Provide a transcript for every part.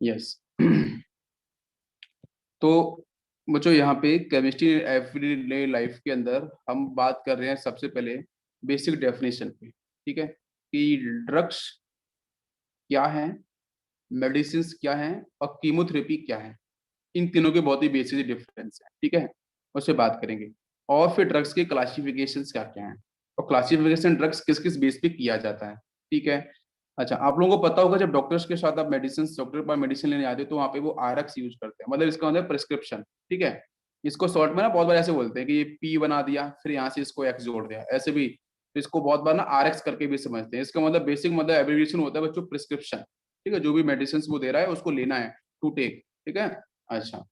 Yes. तो बच्चों यहाँ पे केमिस्ट्री एवरीडे लाइफ के अंदर हम बात कर रहे हैं सबसे पहले बेसिक डेफिनेशन पे, ठीक है, कि ड्रग्स क्या है, मेडिसिन क्या है और कीमोथेरेपी क्या है। इन तीनों के बहुत ही बेसिक डिफरेंस है, ठीक है, उससे बात करेंगे। और फिर ड्रग्स के क्लासिफिकेशन क्या क्या हैं और क्लासिफिकेशन ड्रग्स किस किस बेस पे किया जाता है, ठीक है। अच्छा, आप लोगों को पता होगा जब डॉक्टर्स के साथ आप मेडिसिन डॉक्टर के पास मेडिसिन लेने आते हो तो वहाँ पे वो आरएक्स यूज करते हैं, मतलब इसका मतलब प्रिस्क्रिप्शन, ठीक है। इसको शॉर्ट में ना बहुत बार ऐसे बोलते हैं कि ये पी बना दिया फिर यहाँ से इसको एक्स जोड़ दिया, ऐसे भी। तो इसको बहुत बार ना आरएक्स करके भी समझते हैं। इसका मतलब बेसिक मतलब एब्रिविएशन होता है बच्चों प्रिस्क्रिप्शन, ठीक है। जो भी मेडिसिन वो दे रहा है उसको लेना है, टू टेक, ठीक है। अच्छा,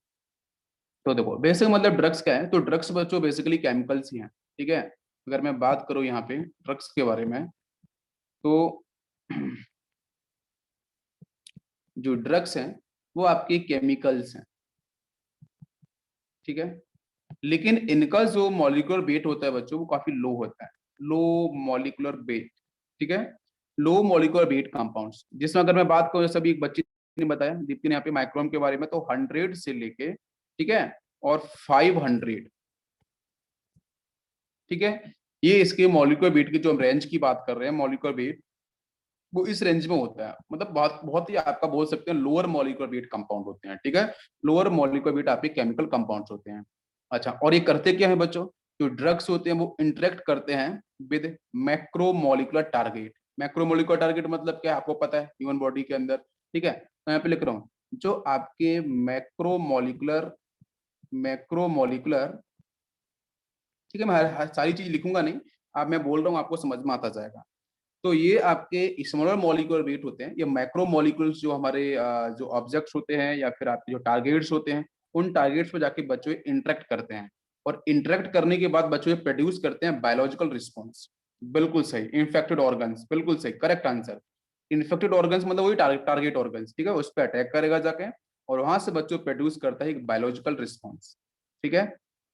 तो देखो बेसिक मतलब ड्रग्स क्या है, तो ड्रग्स बच्चों बेसिकली केमिकल्स ही हैं, ठीक है। अगर मैं बात करूं यहाँ पे ड्रग्स के बारे में, तो जो ड्रग्स हैं वो आपके केमिकल्स हैं, ठीक है। लेकिन इनका जो मॉलिक्यूलर वेट होता है बच्चों वो काफी लो होता है, लो मॉलिक्यूलर वेट, ठीक है। लो मॉलिक्यूलर वेट कंपाउंड्स, जिसमें अगर मैं बात करूं, जैसे अभी एक बच्ची ने बताया, दीप्ति ने यहाँ पे माइक्रोम के बारे में, तो 100 से लेके, ठीक है, और 500, ठीक है, ये इसके मॉलिक्यूलर वेट की जो हम रेंज की बात कर रहे हैं, मॉलिक्यूलर वेट वो इस रेंज में होता है। मतलब बहुत बहुत ही आपका बोल सकते हैं लोअर मॉलिक्यूलर वेट कंपाउंड होते हैं, ठीक है। लोअर मॉलिक्यूलर वेट आपके केमिकल कंपाउंड्स होते हैं। अच्छा, और ये करते क्या है बच्चों, जो ड्रग्स होते हैं वो इंटरेक्ट करते हैं with macromolecular target. Macromolecular target मतलब क्या है आपको पता है, ह्यूमन बॉडी के अंदर, ठीक है। तो यहाँ पे लिख रहा हूँ जो आपके मैक्रोमोलिकुलर मैक्रोमोलिकुलर, ठीक है। मैं सारी चीज लिखूंगा नहीं, आप मैं बोल रहा हूँ आपको समझ में आता जाएगा। तो ये आपके स्मॉलर मॉलिक्यूलर वेट होते हैं, ये मैक्रो मॉलिक्यूल्स जो हमारे जो ऑब्जेक्ट्स होते हैं या फिर आपके जो टारगेट्स होते हैं, उन टारगेट्स पे जाके बच्चों इंटरेक्ट करते हैं। और इंटरेक्ट करने के बाद बच्चों प्रोड्यूस करते हैं बायोलॉजिकल रिस्पॉन्स। बिल्कुल सही, इन्फेक्टेड ऑर्गन्स, बिल्कुल सही, करेक्ट आंसर। इन्फेक्टेड ऑर्गन्स मतलब वही टारगेट ऑर्गन्स, ठीक है, उस पर अटैक करेगा जाके और वहां से बच्चों प्रोड्यूस करता है एक बायोलॉजिकल रिस्पॉन्स, ठीक है।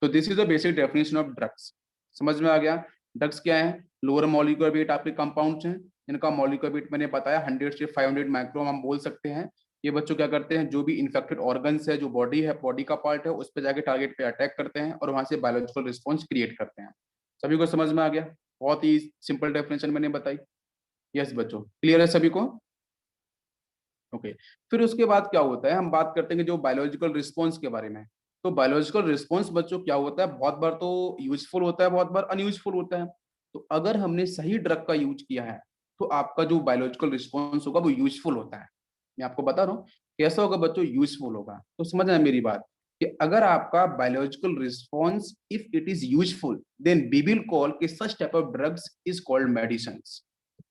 तो this is the basic definition of drugs. समझ में आ गया। ड्रग्स क्या है, लोअर मॉलिक्यूलर वेट आपके कंपाउंड्स हैं, इनका मॉलिक्यूलर वेट मैंने बताया 100 से 500 माइक्रोम हम बोल सकते हैं। ये बच्चों क्या करते हैं, जो भी इन्फेक्टेड ऑर्गन्स है, जो बॉडी है, बॉडी का पार्ट है, उस पर जाके टारगेट पे अटैक करते हैं और वहां से बायोलॉजिकल रिस्पॉन्स क्रिएट करते हैं। सभी को समझ में आ गया, बहुत ही सिंपल डेफिनेशन मैंने बताई। यस बच्चों, क्लियर है सभी को। ओके, फिर उसके बाद क्या होता है, हम बात करते हैं जो बायोलॉजिकल रिस्पॉन्स के बारे में। तो बायोलॉजिकल रिस्पॉन्स बच्चों क्या होता है, बहुत बार तो यूजफुल होता है, बहुत बार अनयूजफुल होता है। तो अगर हमने सही ड्रग का यूज किया है तो आपका जो बायोलॉजिकल रिस्पॉन्स होगा वो यूजफुल होता है। मैं आपको बता रहा हूँ कैसा होगा बच्चों, यूजफुल होगा। तो समझना मेरी बात कि अगर आपका biological response if it is useful then we will call कि such type of drugs is called medicine.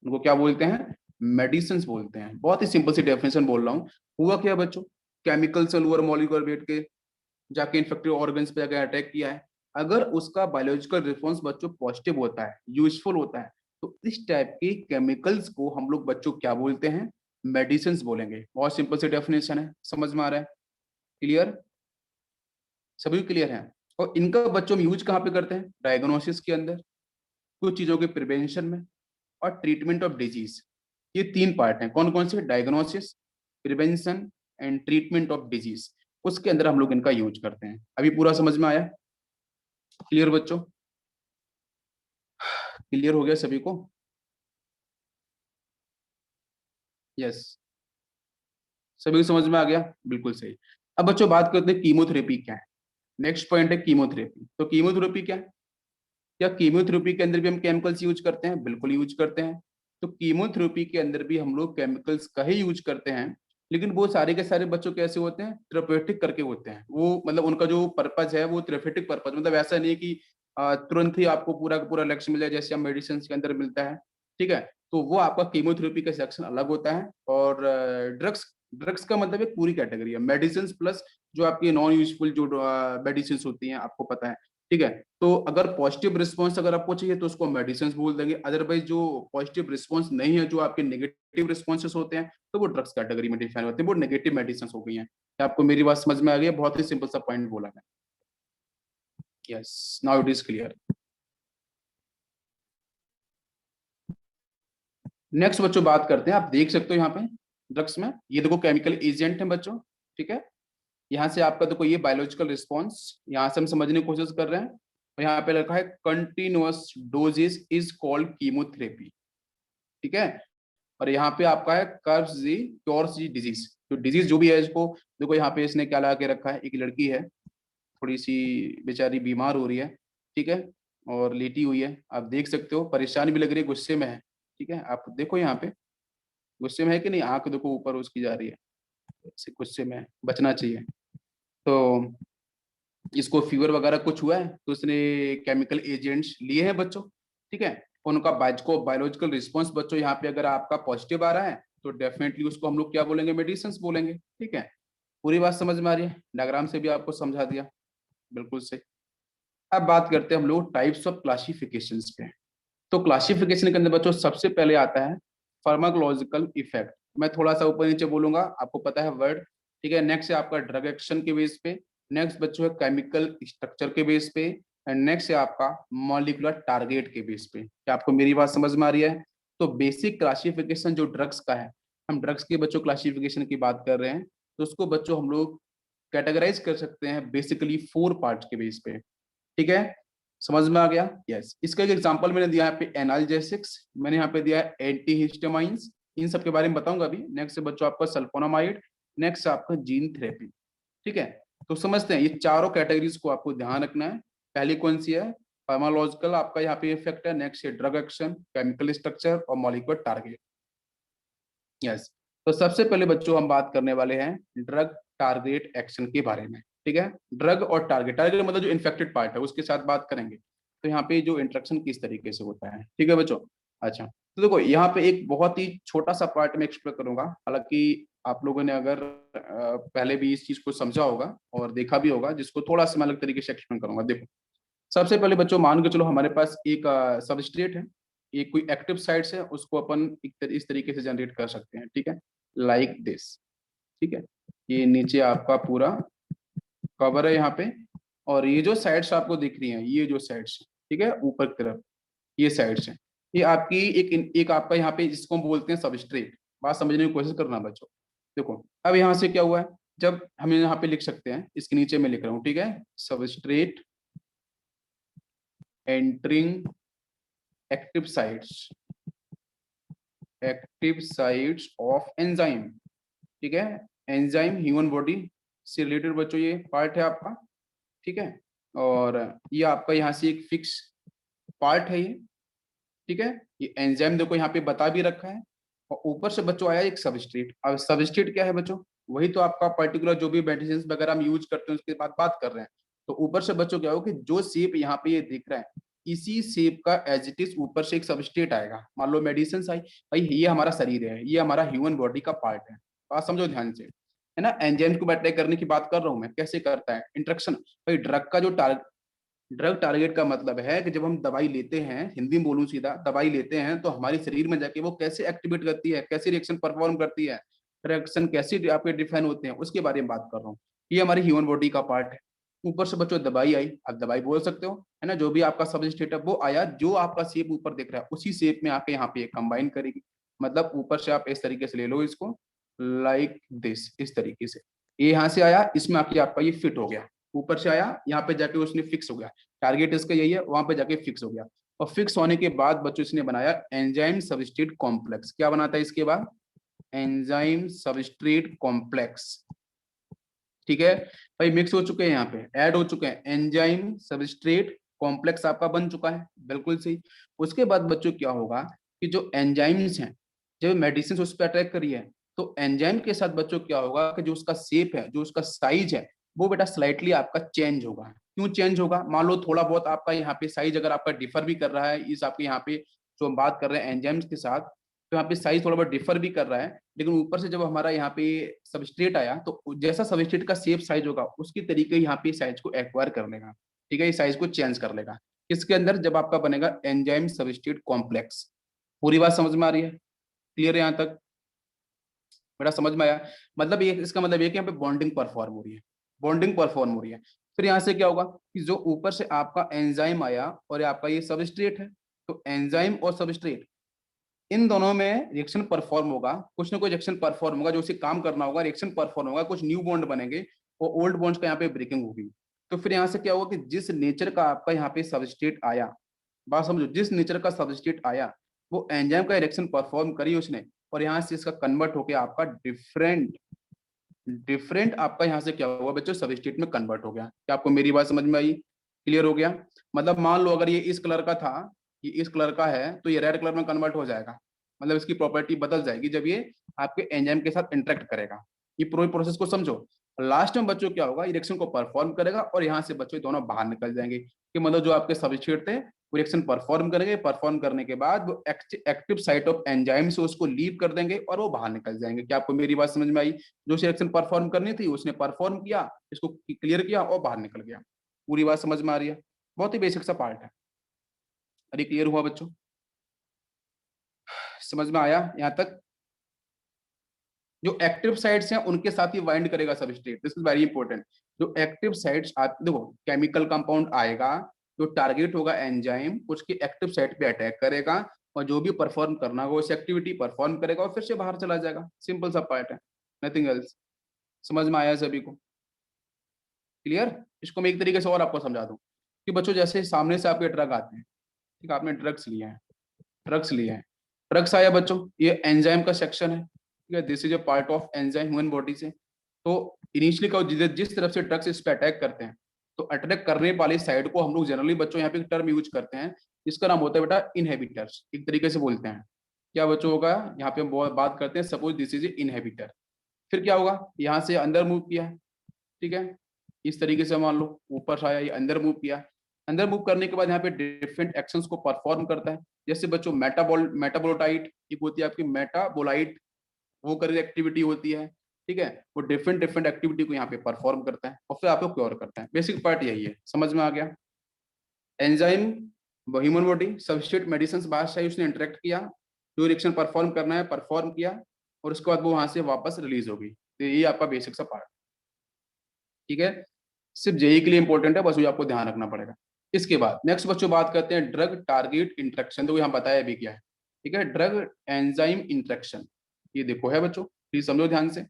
उनको क्या बोलते हैं, मेडिसिन बोलते हैं। बहुत ही सिंपल सी डेफिनेशन बोल रहा हूँ। हुआ क्या बच्चों, केमिकल से लोअर मॉलिक्यूलर वेट के जाके इन्फेक्टिव ऑर्गन्स पे जाके अटैक किया है। अगर उसका बायोलॉजिकल रिस्पॉन्स बच्चों पॉजिटिव होता है, यूजफुल होता है, तो इस टाइप के केमिकल्स को हम लोग बच्चों क्या बोलते हैं, मेडिसिन बोलेंगे। बहुत सिंपल सी डेफिनेशन है, समझ में आ रहा है, क्लियर, सभी क्लियर है। और इनका बच्चों हम यूज कहाँ पे करते हैं, डायग्नोसिस के अंदर, कुछ चीजों के प्रिवेंशन में और ट्रीटमेंट ऑफ डिजीज। ये तीन पार्ट हैं, कौन कौन से, diagnosis, prevention and treatment of disease. उसके अंदर हम लोग इनका यूज करते हैं। अभी पूरा समझ में आया, क्लियर बच्चों, क्लियर हो गया सभी को। यस, सभी को समझ में आ गया, बिल्कुल सही। अब बच्चों बात करते हैं कीमोथेरेपी क्या है। नेक्स्ट पॉइंट है कीमोथेरेपी। तो कीमोथेरेपी क्या है, क्या कीमोथेरेपी के अंदर भी हम केमिकल्स यूज करते हैं, बिल्कुल यूज करते हैं। तो कीमोथेरेपी के अंदर भी हम लोग केमिकल्स का ही यूज करते हैं। लेकिन वो सारे के सारे बच्चों कैसे होते हैं, थेरेप्यूटिक करके होते हैं। वो मतलब उनका जो पर्पज है वो थेरेप्यूटिक पर्पज, मतलब ऐसा नहीं है कि तुरंत ही आपको पूरा का पूरा लक्ष्य मिल जाए जैसे हम मेडिसिन के अंदर मिलता है, ठीक है। तो वो आपका कीमोथेरेपी का सेक्शन अलग होता है। और ड्रग्स, ड्रग्स का मतलब एक पूरी कैटेगरी है, मेडिसिन प्लस जो आपकी नॉन यूजफुल जो मेडिसिन होती हैं, आपको पता है, ठीक है। तो अगर पॉजिटिव रिस्पॉन्स अगर आपको चाहिए तो उसको मेडिसिन बोल देंगे। अदरवाइज जो पॉजिटिव रिस्पॉन्स नहीं है, जो आपके नेगेटिव रिस्पॉन्सेस होते हैं, तो वो ड्रग्स कैटेगरी में डिफाइन होते हैं, वो नेगेटिव मेडिसिन हो गई हैं। क्या आपको मेरी बात समझ में आ गई है, बहुत ही सिंपल सा पॉइंट बोला है। Yes, now it is clear. Next बच्चों बात करते हैं, आप देख सकते हो यहाँ पे ड्रग्स में। ये देखो केमिकल एजेंट है बच्चों, ठीक है। यहाँ से आपका देखो ये बायोलॉजिकल रिस्पॉन्स, यहाँ से हम समझने की कोशिश कर रहे हैं। और यहाँ पे लिखा है continuous doses is called chemotherapy, ठीक है। और यहाँ पे आपका है curbs the cures the disease, तो डिजीज जो भी है इसको देखो यहाँ पे इसने क्या लगा के रखा है, एक लड़की है थोड़ी सी बेचारी बीमार हो रही है, ठीक है, और लेटी हुई है, आप देख सकते हो, परेशान भी लग रही है, गुस्से में है, ठीक है। आप देखो यहाँ पे गुस्से में है कि नहीं, आंख देखो ऊपर उसकी जा रही है, ऐसे गुस्से में है, बचना चाहिए। तो इसको फीवर वगैरह कुछ हुआ है तो उसने केमिकल एजेंट्स लिए हैं बच्चों, ठीक है। उनका बायोलॉजिकल रिस्पॉन्स बच्चों यहाँ पे अगर आपका पॉजिटिव आ रहा है तो डेफिनेटली उसको हम लोग क्या बोलेंगे, मेडिसिन बोलेंगे, ठीक है। पूरी बात समझ में आ रही है, डायग्राम से भी आपको समझा दिया, बिल्कुल से। अब बात करते हैं हम लोग टाइप्स ऑफ क्लासिफिकेशंस पे। तो क्लासिफिकेशन के अंदर बच्चों सबसे पहले आता है फार्माकोलॉजिकल इफेक्ट। मैं थोड़ा सा ऊपर नीचे बोलूंगा, आपको पता है वर्ड, ठीक है। नेक्स्ट है आपका ड्रग एक्शन के बेस पे, नेक्स्ट बच्चों है केमिकल स्ट्रक्चर के बेस पे, एंड नेक्स्ट है आपका मॉलिकुलर टारगेट के बेस पे। क्या आपको मेरी बात समझ में आ रही है? तो बेसिक क्लासिफिकेशन जो ड्रग्स का है, हम ड्रग्स के बच्चों क्लासिफिकेशन की बात कर रहे हैं, तो उसको बच्चों हम लोग कैटेगराइज कर सकते हैं बेसिकली 4 पार्ट्स के बेस पे, ठीक है। समझ में आ गया? यस। इसका एक एग्जांपल मैंने दिया यहाँ पे एनाल्जेसिक्स, मैंने यहाँ पे दिया है एंटी हिस्टामाइंस, इन सब के बारे में बताऊंगा अभी। नेक्स्ट बच्चों आपका सल्फोनामाइड, नेक्स्ट आपका जीन थेरेपी, ठीक है। तो समझते हैं ये चारों कैटेगरीज को आपको ध्यान रखना है। पहली कौन सी है? फार्माकोलॉजिकल आपका यहाँ पे इफेक्ट है, नेक्स्ट है ड्रग एक्शन, केमिकल स्ट्रक्चर और मॉलिक्यूलर टारगेट। यस। तो सबसे पहले बच्चों हम बात करने वाले हैं ड्रग टारगेट एक्शन के बारे में, ठीक है। ड्रग और टारगेट, टारगेट मतलब जो इन्फेक्टेड पार्ट है उसके साथ बात करेंगे। तो यहाँ पे जो इंट्रक्शन किस तरीके से होता है, ठीक है बच्चों। अच्छा, तो देखो यहाँ पे एक बहुत ही छोटा सा पार्ट में एक्सप्लेन करूंगा, हालांकि आप लोगों ने अगर पहले भी इस चीज को समझा होगा और देखा भी होगा, जिसको थोड़ा सा मैं अलग तरीके से एक्सप्लेन करूंगा। देखो सबसे पहले बच्चों मान के चलो हमारे पास एक सबस्ट्रेट है, एक कोई एक्टिव साइट्स है, उसको अपन इस तरीके से जनरेट कर सकते हैं, ठीक है, लाइक दिस, ठीक है। ये नीचे आपका पूरा कवर है यहाँ पे, और ये जो साइड्स आपको दिख रही हैं, ये जो साइड्स, ठीक है, ऊपर की तरफ ये साइड्स हैं, ये आपकी एक आपका यहाँ पे जिसको हम बोलते हैं सबस्ट्रेट। बात समझने की कोशिश करना बच्चों। देखो अब यहाँ से क्या हुआ है, जब हम यहाँ पे लिख सकते हैं, इसके नीचे मैं लिख रहा हूँ, ठीक है, substrate entering active sites, active sites of enzyme, ठीक है। एंजाइम ह्यूमन बॉडी से रिलेटेड बच्चों ये पार्ट है आपका, ठीक है। और ये आपका यहाँ से एक फिक्स पार्ट है ये, ठीक है। ये एंजाइम देखो यहाँ पे बता भी रखा है, और ऊपर से बच्चों आया एक सबस्ट्रेट। अब सबस्ट्रेट क्या है बच्चों? वही तो आपका पर्टिकुलर जो भी मेडिसिन वगैरह हम यूज करते हैं उसके बाद बात कर रहे हैं। तो ऊपर से बच्चों क्या होगा कि जो शेप यहाँ पे ये दिख रहा है, इसी शेप का एज इट इज ऊपर से एक सबस्ट्रेट आएगा। मान लो मेडिसिन आई, भाई ये हमारा शरीर है, ये हमारा ह्यूमन बॉडी का पार्ट है, बात समझो ध्यान से, है ना। एंजाइम को अटैक करने की बात कर रहा हूँ मैं, कैसे करता है इंट्रक्शन। भाई ड्रग का जो ड्रग टारगेट का मतलब है कि जब हम दवाई लेते हैं, हिंदी में बोलूं सीधा, दवाई लेते हैं तो हमारे शरीर में जाके वो कैसे एक्टिवेट करती है, कैसे रिएक्शन परफॉर्म करती है, रिएक्शन कैसे आपके डिफाइन होते हैं, उसके बारे में बात कर रहा हूँ। ये हमारी ह्यूमन बॉडी का पार्ट है। ऊपर से बच्चों दवाई आई, आप दवाई बोल सकते हो, है ना। जो भी आपका सबस्ट्रेट है वो आया, जो आपका शेप ऊपर दिख रहा है उसी शेप में आके यहाँ पे कंबाइन करेगी। मतलब ऊपर से आप इस तरीके से ले लो इसको, लाइक दिस, इस तरीके से ये यहाँ से आया, इसमें आके आपका ये फिट हो गया, ऊपर से आया यहाँ पे जाके उसने फिक्स हो गया। टारगेट इसका यही है, वहां पे जाके फिक्स हो गया। और फिक्स होने के बाद बच्चों इसने बनाया एंजाइम सबस्ट्रेट कॉम्प्लेक्स। क्या बनाता है इसके बाद? एंजाइम सबस्ट्रेट कॉम्प्लेक्स, ठीक है। भाई मिक्स हो चुके हैं, यहाँ पे ऐड हो चुके हैं, एंजाइम सबस्ट्रेट कॉम्प्लेक्स आपका बन चुका है, बिल्कुल सही। उसके बाद बच्चों क्या होगा कि जो एंजाइम्स हैं, जब मेडिसिन उस पर अटैक करी है, तो एंजाइम के साथ बच्चों क्या होगा कि जो उसका शेप है, जो उसका साइज है, वो बेटा स्लाइटली आपका चेंज होगा। क्यों चेंज होगा? मान लो थोड़ा बहुत आपका यहाँ पे साइज अगर आपका डिफर भी कर रहा है, इस आपके यहाँ पे जो हम बात कर रहे हैं एंजाइम्स के साथ, तो यहाँ पे साइज थोड़ा बहुत डिफर भी कर रहा है, लेकिन ऊपर से जब हमारा यहाँ पे सबस्ट्रेट आया तो जैसा सबस्ट्रेट का शेप साइज होगा उसकी तरीके यहाँ पे साइज को एक्वायर कर लेगा, ठीक है, ये साइज को चेंज कर लेगा। इसके अंदर जब आपका बनेगा एंजाइम सबस्ट्रेट कॉम्प्लेक्स। पूरी बात समझ में आ रही है? क्लियर है यहाँ तक? मेरा समझ में आया? मतलब ये इसका मतलब ये कि यहाँ पे बॉन्डिंग परफॉर्म हो रही है, बॉन्डिंग परफॉर्म हो रही है। फिर यहाँ से क्या होगा कि जो ऊपर से आपका एंजाइम आया और आपका ये सबस्ट्रेट है, तो एंजाइम और सबस्ट्रेट इन दोनों में रिएक्शन परफॉर्म होगा, कुछ ना कुछ रिएक्शन परफॉर्म होगा, जो उसे काम करना होगा, रिएक्शन परफॉर्म होगा, कुछ न्यू बॉन्ड बनेंगे और ओल्ड बॉन्ड्स का यहाँ पे ब्रेकिंग होगी। तो फिर यहाँ से क्या होगा कि जिस नेचर का आपका यहाँ पे सबस्ट्रेट आया, बात समझो, जिस नेचर का सबस्ट्रेट आया वो एंजाइम का रिएक्शन परफॉर्म करी उसने, और यहाँ से इसका कन्वर्ट होकर आपका डिफरेंट डिफरेंट आपका यहाँ से क्या हुआ बच्चों, सबस्ट्रेट में कन्वर्ट हो गया। क्या आपको मेरी बात समझ में आई? क्लियर हो गया? मतलब मान लो अगर ये इस कलर का था, ये इस कलर का है, तो ये रेड कलर में कन्वर्ट हो जाएगा, मतलब इसकी प्रॉपर्टी बदल जाएगी जब ये आपके एंजाइम के साथ इंटरेक्ट करेगा। ये पूरे प्रोसेस को समझो। लास्ट में बच्चों क्या होगा, रिएक्शन को परफॉर्म करेगा और यहाँ से बच्चों दोनों बाहर निकल जाएंगे, कि मतलब जो आपके सबस्ट्रेट थे वो रिएक्शन परफॉर्म करेंगे, परफॉर्म करने के बाद वो एक्टिव साइट ऑफ एंजाइम से उसको लीव कर देंगे और वो बाहर निकल जाएंगे। क्या आपको मेरी बात समझ में आई? जो सिलेक्शन परफॉर्म करनी थी उसने परफॉर्म किया, इसको क्लियर किया और बाहर निकल गया। पूरी बात समझ में आ रही है? बहुत ही बेसिक सा पार्ट है। अरे क्लियर हुआ बच्चों? समझ में आया यहाँ तक? जो एक्टिव साइट्स हैं उनके साथ ही बाइंड करेगा substrate, this is very important. जो एक्टिव साइट्स देखो, केमिकल कंपाउंड आएगा, जो टारगेट होगा एंजाइम, उसकी एक्टिव साइट पे अटैक करेगा और जो भी परफॉर्म करना होगा उस एक्टिविटी परफॉर्म करेगा और फिर से बाहर चला जाएगा। सिंपल सा पार्ट है, नथिंग एल्स। समझ में आया सभी को? क्लियर? इसको मैं एक तरीके से और आपको समझा दूं कि बच्चों जैसे सामने से आपके ट्रक आते हैं, ठीक है, आपने ड्रग्स लिए हैं, ड्रग्स लिए हैं, ड्रग्स आया बच्चों, ये एंजाइम का सेक्शन है, ठीक है, this is a part of enzyme human body से। तो इनिशियली का जिस तरफ से ड्रग्स इस पे अटैक करते हैं, तो अटैक करने वाली साइड को हम लोग जनरली बच्चों यहाँ पे टर्म यूज करते हैं, इसका नाम होता है बेटा इनहेबिटर्स, एक तरीके से बोलते हैं। क्या बच्चों होगा, यहाँ पे हम बात करते हैं, सपोज दिस इज इनहेबिटर। फिर क्या होगा, यहाँ से अंदर मूव किया, ठीक है, इस तरीके से मान लो ऊपर से आया, ये अंदर मूव किया, अंदर मूव करने के बाद यहाँ पे डिफरेंट एक्शंस को परफॉर्म करता है। जैसे बच्चों मेटाबोलाइट, एक होती है आपकी मेटाबोलाइट, वो करी एक्टिविटी होती है, ठीक है, वो डिफरेंट डिफरेंट एक्टिविटी को यहाँ पे परफॉर्म करता है और फिर आपको क्योर करता है। बेसिक पार्ट यही है, समझ में आ गया? Enzyme, human body, substrate, medicine बाहर से उसने इंटरेक्ट किया, जो रिएक्शन परफॉर्म करना है परफॉर्म किया, और उसके बाद वो वहां से वापस रिलीज होगी। तो ये आपका बेसिक सा पार्ट, ठीक है, सिर्फ जेई के लिए इंपॉर्टेंट है, बस ये आपको ध्यान रखना पड़ेगा। इसके बाद नेक्स्ट बच्चों बात करते हैं ड्रग टारगेट इंटरेक्शन, तो यहाँ बताया अभी क्या है, ठीक है, ड्रग एंजाइम इंटरेक्शन। ये देखो है बच्चों, प्लीज समझो ध्यान से।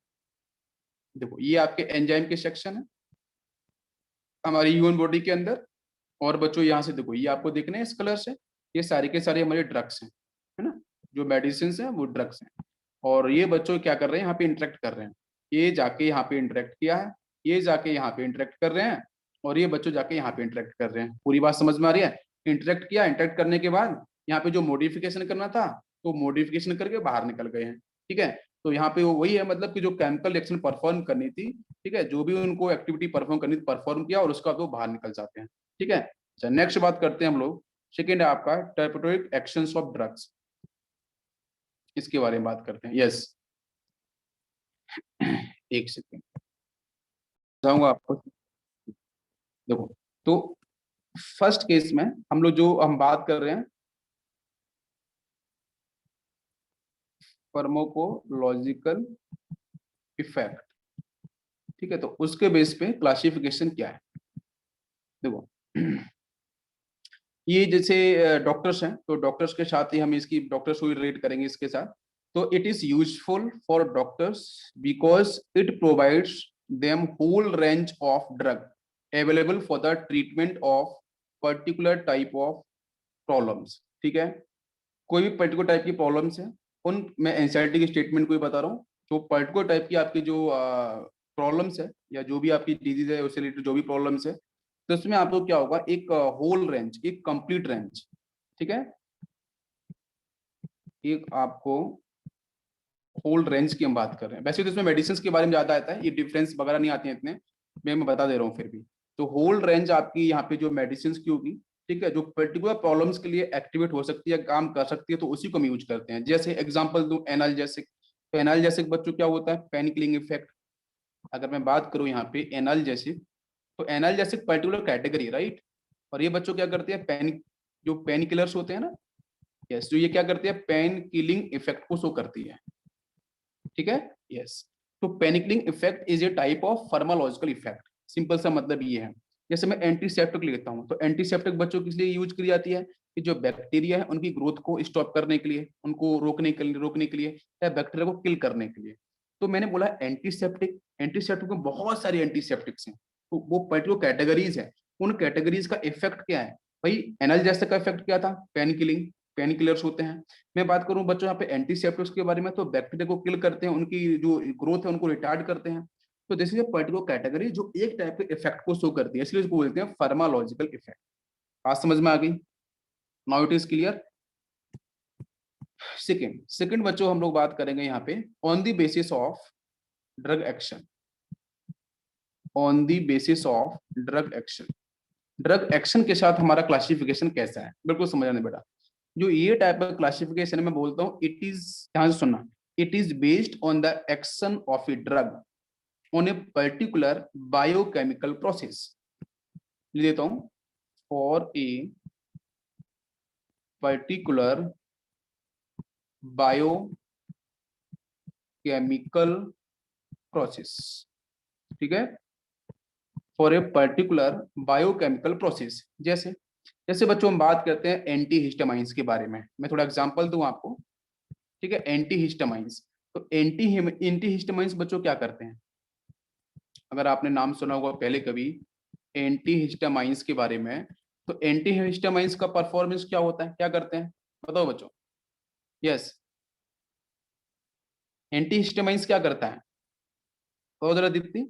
देखो ये आपके एंजाइम के सेक्शन है हमारी ह्यूमन बॉडी के अंदर, और बच्चों यहाँ से देखो ये आपको देखने हैं इस कलर से, ये सारे के सारे हमारे ड्रग्स हैं, है ना, जो मेडिसिन हैं वो ड्रग्स हैं। और ये बच्चों क्या कर रहे हैं, यहाँ पे इंटरेक्ट कर रहे हैं, ये जाके यहाँ पे इंटरेक्ट किया है, ये जाके यहाँ पे इंटरेक्ट कर रहे हैं, और ये बच्चों जाके यहाँ पे इंटरेक्ट कर रहे हैं। पूरी बात समझ में आ रही है? इंटरेक्ट किया, इंटरेक्ट करने के बाद यहाँ पे जो मॉडिफिकेशन करना था तो मॉडिफिकेशन करके बाहर निकल गए हैं, ठीक है। तो यहाँ पे वो वही है, मतलब कि जो केमिकल रिएक्शन परफॉर्म करनी थी, ठीक है, जो भी उनको एक्टिविटी परफॉर्म करनी थी परफॉर्म किया और उसके बाद वो बाहर निकल जाते हैं, ठीक है। अच्छा नेक्स्ट बात करते हैं हम लोग, सेकेंड है आपका थेरेप्यूटिक एक्शंस ऑफ ड्रग्स, इसके बारे में बात करते हैं। यस, एक सेकेंड बताऊंगा आपको। देखो, तो फर्स्ट केस में हम लोग जो हम बात कर रहे हैं फार्माकोलॉजिकल इफेक्ट, ठीक है, तो उसके बेस पे क्लासिफिकेशन क्या है। देखो ये जैसे डॉक्टर्स हैं, तो डॉक्टर्स के साथ ही हम इसकी डॉक्टर्स को रिलेट करेंगे इसके साथ। तो it is useful for doctors because it provides them whole range of drug available for the treatment of particular type of problems, ठीक है। कोई भी पर्टिकुलर टाइप की प्रॉब्लम्स है, उन मैं एंजाइटी की स्टेटमेंट को ही बता रहा हूँ, जो पर्टिकुलर टाइप की आपकी जो प्रॉब्लम्स है या जो भी आपकी डिजीज है उससे रिलेटेड जो भी प्रॉब्लम्स है, तो इसमें आपको क्या होगा, एक होल रेंज, एक कंप्लीट रेंज, ठीक है, एक आपको होल रेंज की हम बात कर रहे हैं। वैसे तो इसमें मेडिसिन के बारे में ज्यादा आता है, ये डिफरेंस वगैरह नहीं आते हैं इतने, मैं बता दे रहा हूँ फिर भी। तो होल रेंज आपकी यहाँ पे जो मेडिसिन की होगी, ठीक है, जो पर्टिकुलर प्रॉब्लम्स के लिए एक्टिवेट हो सकती है, काम कर सकती है, तो उसी को हम यूज करते हैं। जैसे एग्जांपल दूं एनाल्जेसिक, तो एनाल्जेसिक बच्चों क्या होता है, पेन किलिंग इफेक्ट। अगर मैं बात करूं यहाँ पे एनाल्जेसिक, तो एनाल्जेसिक पर्टिकुलर कैटेगरी, राइट। और ये बच्चों क्या करते हैं, पेन, जो पेन किलर्स होते हैं ना, यस, जो ये क्या करते हैं, पेन किलिंग इफेक्ट को शो करती है, ठीक है, यस। तो pain killing effect is a type of pharmacological effect, simple सा मतलब ये है। जैसे मैं एंटीसेप्टिक लेता हूँ, तो एंटीसेप्टिक बच्चों किस लिए यूज की जाती है, कि जो बैक्टीरिया है उनकी ग्रोथ को स्टॉप करने के लिए, उनको रोकने के लिए या बैक्टीरिया को किल करने के लिए। तो मैंने बोला एंटीसेप्टिक, एंटीसेप्टिक में बहुत सारे एंटीसेप्टिक्स हैं, तो वो पर्टिकुलर कैटेगरीज है। उन कैटेगरीज का इफेक्ट क्या है भाई, एनाल्जेसिक का इफेक्ट क्या था, पेन किलिंग, पेन किलर्स होते हैं। मैं बात करूं बच्चों यहाँ पे एंटीसेप्टिक्स के बारे में, तो बैक्टीरिया को किल करते हैं, उनकी जो ग्रोथ है उनको रिटार्ड करते हैं। तो this is a particular category जो एक टाइप के इफेक्ट को शो करती है, इसलिए इसको बोलते हैं फार्मालॉजिकल इफेक्ट। बात समझ में आ गई? Now it is clear. Second second बच्चों हम लोग बात करेंगे यहाँ पे on the basis of drug action. On the basis of drug action, drug action के साथ हमारा क्लासिफिकेशन कैसा है, बिल्कुल समझ आने बेटा। जो ये टाइप का क्लासिफिकेशन मैं बोलता हूँ, इट इज, ध्यान से सुनना, it is based on the action of a drug on a particular biochemical process. लिख देता हूं, for a particular biochemical process, ठीक है, for a particular biochemical process. जैसे जैसे बच्चों हम बात करते हैं एंटी हिस्टामाइंस के बारे में, मैं थोड़ा एग्जांपल दूं आपको, ठीक है। एंटी हिस्टामाइंस, तो एंटी हिस्टामाइंस बच्चों क्या करते हैं, अगर आपने नाम सुना होगा पहले कभी एंटी हिस्टामाइंस के बारे में, तो एंटी हिस्टामाइंस का परफॉर्मेंस क्या होता है, क्या करते हैं, बताओ बच्चों। यस, एंटी हिस्टामाइंस क्या करता है, तो जरा Deepti.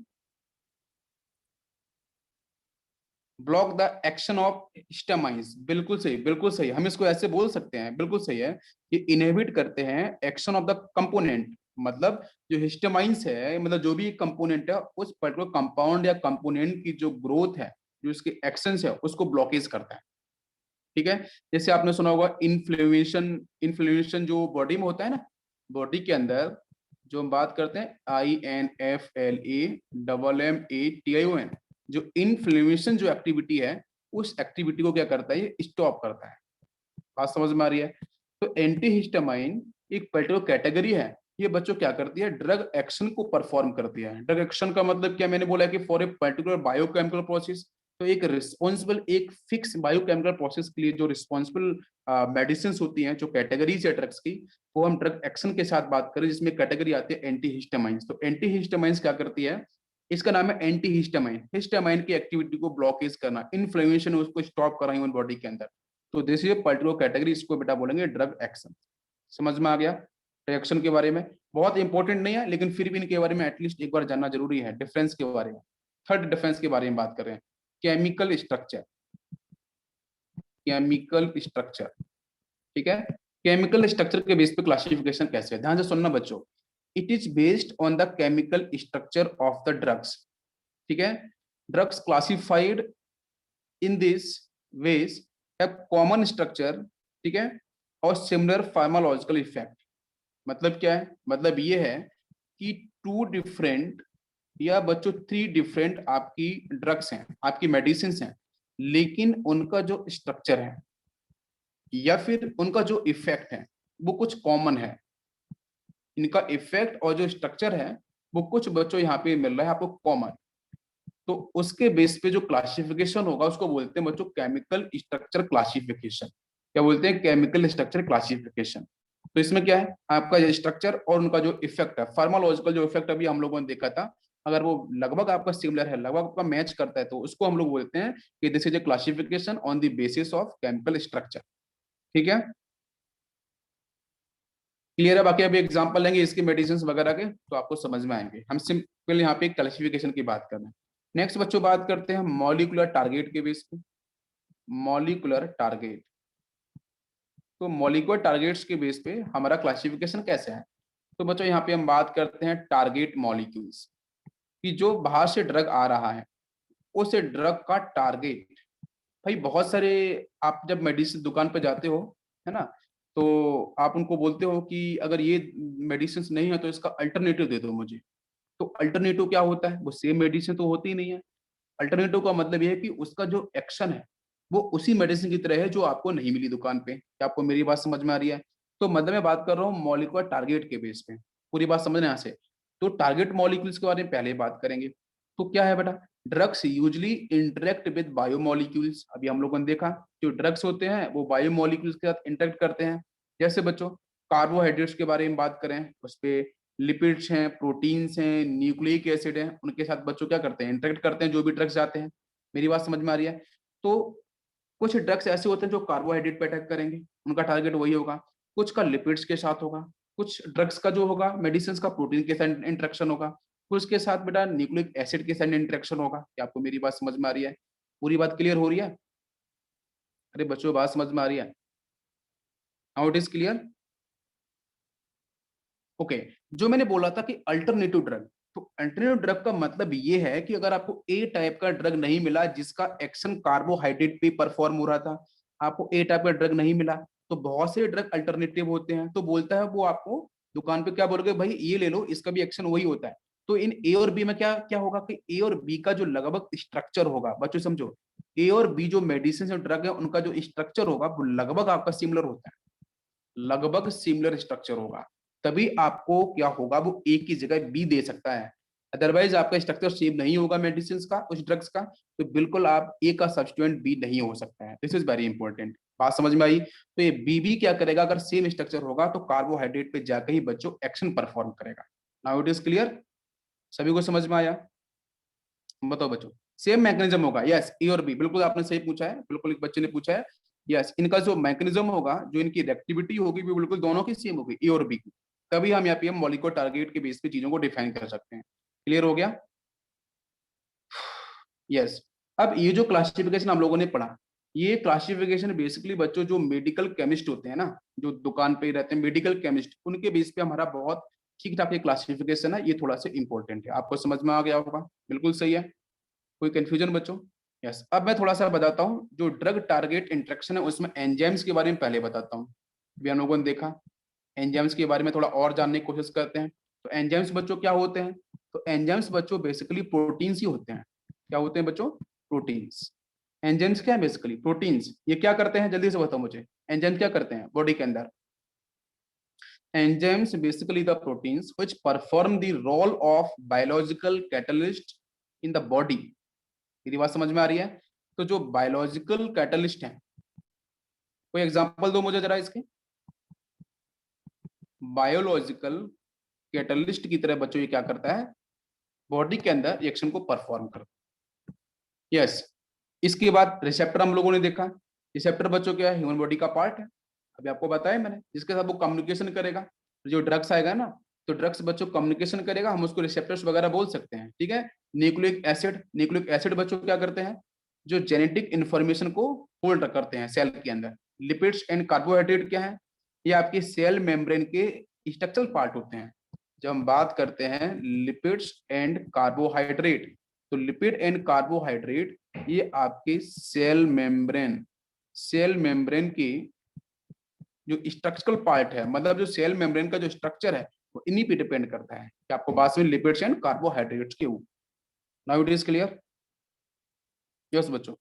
Block the action of histamines, बिल्कुल सही, बिल्कुल सही, हम इसको ऐसे बोल सकते हैं, बिल्कुल सही है, कि इनहिबिट करते हैं एक्शन ऑफ द कंपोनेंट। मतलब जो हिस्टामाइंस है, मतलब जो भी कंपोनेंट है, उस पर्टिकुलर कंपाउंड या कंपोनेंट की जो ग्रोथ है, जो उसके एक्शंस है, उसको ब्लॉकेज करता है, ठीक है। जैसे आपने सुना होगा इन्फ्लेमेशन, इन्फ्लेमेशन जो बॉडी में होता है ना, बॉडी के अंदर जो हम बात करते हैं INFLAMMATION, जो इन्फ्लेमेशन जो एक्टिविटी है, उस एक्टिविटी को क्या करता है, ये स्टॉप करता है। बात समझ में आ रही है? तो एंटी हिस्टामाइन एक पर्टिकुलर कैटेगरी है, ये बच्चों क्या करती है, ड्रग एक्शन को परफॉर्म करती है। ड्रग एक्शन का मतलब क्या, मैंने बोला कि for a particular biochemical process, तो एक रिस्पॉन्सिबल, एक फिक्स बायोकेमिकल प्रोसेस के लिए जो रिस्पॉन्सिबल मेडिसिन होती हैं, जो कैटेगरीज है ड्रग्स की, वो हम ड्रग एक्शन के साथ बात करें, जिसमें कैटेगरी आती है एंटी हिस्टामाइंस। तो एंटी हिस्टामाइंस क्या करती है, इसका नाम है एंटी हिस्टामाइन, हिस्टामाइन की एक्टिविटी को ब्लॉकेज करना, इन्फ्लेमेशन उसको स्टॉप करना ह्यूमन बॉडी के अंदर। तो दिस इज पर्टिकुलर कैटेगरी, इसको बेटा बोलेंगे ड्रग एक्शन। समझ में आ गया? रिएक्शन के बारे में बहुत इंपॉर्टेंट नहीं है, लेकिन फिर भी इनके बारे में एटलीस्ट एक बार जानना जरूरी है। डिफरेंस के बारे में, थर्ड डिफरेंस के बारे में बात कर रहे हैं, केमिकल स्ट्रक्चर। केमिकल स्ट्रक्चर, ठीक है। केमिकल स्ट्रक्चर के बेस पे क्लासिफिकेशन कैसे है, ध्यान से सुनना बच्चों। It is based on the chemical structure of the drugs, ठीक है। Drugs classified in this ways have common structure, ठीक है, और सिमिलर फार्मालॉजिकल इफेक्ट। मतलब क्या है, मतलब ये है कि टू डिफरेंट या बच्चों थ्री डिफरेंट आपकी ड्रग्स हैं, आपकी मेडिसिन हैं, लेकिन उनका जो स्ट्रक्चर है या फिर उनका जो इफेक्ट है वो कुछ कॉमन है। इनका इफेक्ट और जो स्ट्रक्चर है वो कुछ बच्चों यहाँ पे मिल रहा है आपको कॉमन। तो उसके बेस पे जो क्लासिफिकेशन होगा उसको बोलते हैं बच्चों केमिकल स्ट्रक्चर क्लासिफिकेशन। क्या बोलते हैं, केमिकल स्ट्रक्चर क्लासिफिकेशन। तो इसमें क्या है, आपका जो स्ट्रक्चर और उनका जो इफेक्ट है, फार्मालॉजिकल जो इफेक्ट अभी हम लोगों ने देखा था, अगर वो लगभग आपका सिमिलर है, लगभग आपका मैच करता है, तो उसको हम लोग बोलते हैं कि this is a classification on the basis of chemical structure, ठीक है। क्लियर है? बाकी अभी एग्जांपल लेंगे इसके मेडिसिन वगैरह के, तो आपको समझ में आएंगे। हम सिंपल यहाँ पे क्लासिफिकेशन की बात कर रहे हैं। नेक्स्ट बच्चों बात करते हैं मॉलिक्यूलर टारगेट के बेस पे। मॉलिक्यूलर टारगेट, तो मॉलिक्यूलर टारगेट्स के बेस पे हमारा क्लासिफिकेशन कैसे है। तो बच्चों यहाँ पे हम बात करते हैं टारगेट मॉलिक्यूल्स कि जो बाहर से ड्रग आ रहा है, उस ड्रग का टारगेट। भाई बहुत सारे, आप जब मेडिसिन दुकान पर जाते हो, है ना, तो आप उनको बोलते हो कि अगर ये मेडिसिन नहीं है तो इसका अल्टरनेटिव दे दो मुझे। तो अल्टरनेटिव क्या होता है, वो सेम मेडिसिन तो होती ही नहीं है। अल्टरनेटिव का मतलब ये है कि उसका जो एक्शन है वो उसी मेडिसिन की तरह है जो आपको नहीं मिली दुकान पे। क्या आपको मेरी बात समझ में आ रही है? तो मतलब मैं बात कर रहा हूँ मॉलिक्यूलर टारगेट के बेस पे, पूरी बात समझना यहाँ से। तो टारगेट मॉलिक्यूल्स के बारे में पहले बात करेंगे। तो क्या है बेटा, drugs usually interact with biomolecules, अभी हम लोगों ने देखा जो ड्रग्स होते हैं वो बायोमोलिक्यूल्स के साथ इंटरेक्ट करते हैं। जैसे बच्चों कार्बोहाइड्रेट्स के बारे में बात करें, उस पे लिपिड्स हैं, प्रोटीन्स हैं, न्यूक्लिक एसिड हैं, उनके साथ बच्चों क्या करते हैं, इंटरेक्ट करते हैं जो भी ड्रग्स जाते हैं। मेरी बात समझ में आ रही है? तो कुछ ड्रग्स ऐसे होते हैं जो कार्बोहाइड्रेट पे अटैक करेंगे, उनका टारगेट वही होगा। कुछ का लिपिड्स के साथ होगा, कुछ ड्रग्स का जो होगा मेडिसिन का प्रोटीन के साथ इंटरेक्शन होगा, कुछ के साथ बेटा न्यूक्लिक एसिड के साथ इंटरेक्शन होगा। क्या आपको मेरी बात समझ में आ रही है? पूरी बात क्लियर हो रही है? अरे बच्चों बात समझ में आ रही है? Now it is clear? Okay. जो मैंने बोला था कि अल्टरनेटिव ड्रग, तो अल्टरनेटिव ड्रग का मतलब ये है कि अगर आपको ए टाइप का ड्रग नहीं मिला जिसका एक्शन कार्बोहाइड्रेट पे परफॉर्म हो रहा था, आपको ए टाइप का ड्रग नहीं मिला, तो बहुत से ड्रग अल्टरनेटिव होते हैं। तो बोलता है वो आपको दुकान पे क्या बोलोगे, भाई ये ले लो, इसका भी एक्शन वही होता है। तो इन ए और बी में क्या क्या होगा कि ए और बी का जो लगभग स्ट्रक्चर होगा, बच्चों समझो, ए और बी जो मेडिसिन और ड्रग है उनका जो स्ट्रक्चर होगा वो लगभग आपका सिमिलर होता है, लगभग सिमिलर स्ट्रक्चर होगा। तभी आपको क्या होगा, वो ए की जगह बी दे सकता है। अदरवाइज आपका स्ट्रक्चर सेम नहीं होगा मेडिसिन का, उस ड्रग्स का, तो बिल्कुल आप ए का सब्स्टिट्यूएंट बी नहीं हो सकता है। This is very important. बात समझ में आई? तो ये बी भी क्या करेगा, अगर सेम स्ट्रक्चर होगा तो कार्बोहाइड्रेट पे जाकर ही बच्चों एक्शन परफॉर्म करेगा। Now it is clear? सभी को समझ में आया? बताओ बच्चों। सेम मैकेनिज्म होगा, यस, ए और बी, बिल्कुल आपने सही पूछा है, बिल्कुल एक बच्चे ने पूछा है। यस, इनका जो मैकेनिज्म होगा, जो इनकी एक्टिविटी होगी वो बिल्कुल दोनों की सेम होगी, ए और बी की। तभी हम यहाँ पे हम मॉलिक्यूलर टारगेट के बेस पे चीजों को डिफाइन कर सकते हैं। क्लियर हो गया? यस। अब ये जो क्लासिफिकेशन हम लोगों ने पढ़ा, ये क्लासिफिकेशन बेसिकली बच्चों जो मेडिकल केमिस्ट होते हैं ना, जो दुकान पे ही रहते हैं मेडिकल केमिस्ट, उनके बेस पे हमारा बहुत ठीक ठाक ये क्लासिफिकेशन है, ये थोड़ा सा इंपॉर्टेंट है। आपको समझ में आ गया होगा? बिल्कुल सही है। कोई कंफ्यूजन बच्चों? यस। अब मैं थोड़ा सा बताता हूँ जो ड्रग टारगेट इंटरेक्शन है उसमें एंजाइम्स के बारे में पहले बताता हूँ। अभी हम लोगों ने देखा, एंजाइम्स के बारे में थोड़ा और जानने की कोशिश करते हैं। तो एंजाइम्स बच्चों क्या होते हैं? तो एंजाइम्स बच्चों बेसिकली प्रोटीन्स ही होते हैं। क्या होते हैं बच्चों? प्रोटीन्स। एंजाइम्स क्या है? Basically proteins. ये क्या करते हैं, जल्दी से बताओ मुझे, एंजाइम क्या करते हैं बॉडी के अंदर? Enzymes basically the proteins which perform the role of biological catalyst in the body. मेरी बात समझ में आ रही है? तो जो बायोलॉजिकल कैटलिस्ट है, कोई एग्जांपल दो मुझे जरा इसके। बायोलॉजिकल कैटलिस्ट की तरह बच्चों ये क्या करता है, बॉडी के अंदर रिएक्शन को परफॉर्म करता है। यस। इसके बाद रिसेप्टर हम लोगों ने देखा। रिसेप्टर बच्चों क्या है, ह्यूमन बॉडी का पार्ट है, अभी आपको बताया मैंने, जिसके साथ वो कम्युनिकेशन करेगा। तो जो ड्रग्स आएगा ना, तो ड्रग्स बच्चों कम्युनिकेशन करेगा, हम उसको रिसेप्टर्स वगैरह बोल सकते हैं, ठीक है। न्यूक्लिक एसिड, न्यूक्लिक एसिड बच्चों क्या करते हैं, जो जेनेटिक इंफॉर्मेशन को होल्ड करते हैं सेल के अंदर। लिपिड्स एंड कार्बोहाइड्रेट क्या है, ये आपके सेल मेम्ब्रेन के स्ट्रक्चरल पार्ट होते हैं। जब हम बात करते हैं लिपिड्स एंड कार्बोहाइड्रेट, तो लिपिड एंड कार्बोहाइड्रेट ये आपके सेल मेम्ब्रेन की जो स्ट्रक्चरल पार्ट है, मतलब जो सेल मेम्ब्रेन का जो स्ट्रक्चर है वो इन्हीं पे डिपेंड करता है कि आपको बात में लिपिड्स एंड कार्बोहाइड्रेट्स के ऊपर। Now it is clear? Yes बच्चों,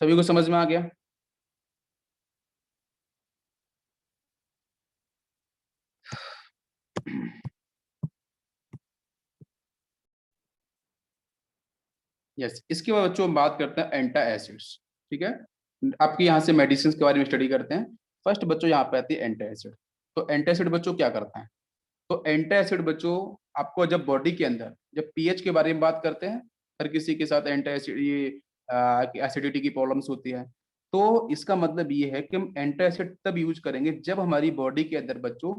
सभी को समझ में आ गया? यस। इसके बाद बच्चों हम बात करते हैं एंटा एसिड्स, ठीक है। आपके यहाँ से मेडिसिन के बारे में स्टडी करते हैं। फर्स्ट बच्चों यहाँ पे आती है एंटा एसिड। तो एंटा एसिड बच्चों क्या करता है? तो एंटा एसिड बच्चों आपको जब बॉडी के अंदर जब पीएच के बारे में बात करते हैं, हर किसी के साथ एंटा एसिड ये एसिडिटी की प्रॉब्लम्स होती है। तो इसका मतलब ये है कि हम एंटा एसिड तब यूज करेंगे जब हमारी बॉडी के अंदर बच्चों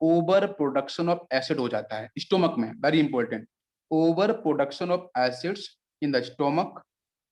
ओवर प्रोडक्शन ऑफ एसिड हो जाता है स्टोमक में, very important. Over production of acids in the stomach,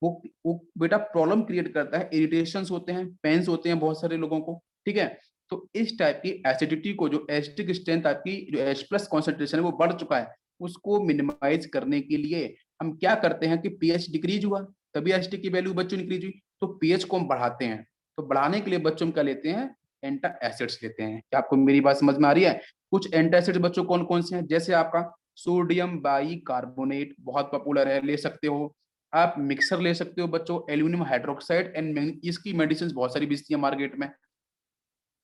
वो बेटा प्रॉब्लम क्रिएट करता है, इरिटेशंस होते हैं, पेन्स होते हैं बहुत सारे लोगों को, ठीक है। तो इस टाइप की एसिडिटी को, जो एसिडिक स्ट्रेंथ आपकी जो H प्लस कॉन्सेंट्रेशन है वो बढ़ चुका है, उसको मिनिमाइज करने के लिए हम क्या करते हैं कि पीएच डिक्रीज हुआ, तभी एसिडिक की वैल्यू बच्चों इंक्रीज हुई, तो पीएच को हम बढ़ाते हैं। तो बढ़ाने के लिए बच्चों हम क्या लेते हैं, एंटा एसिड्स लेते हैं। क्या आपको मेरी बात समझ में आ रही है? कुछ एंटा एसिड्स बच्चों कौन कौन से हैं, जैसे आपका सोडियम बाई कार्बोनेट बहुत पॉपुलर है, ले सकते हो। आप मिक्सर ले सकते हो बच्चों, एल्यूमिनियम हाइड्रोक्साइड एंड इसकी मेडिसिन बहुत सारी बिकती है मार्केट में।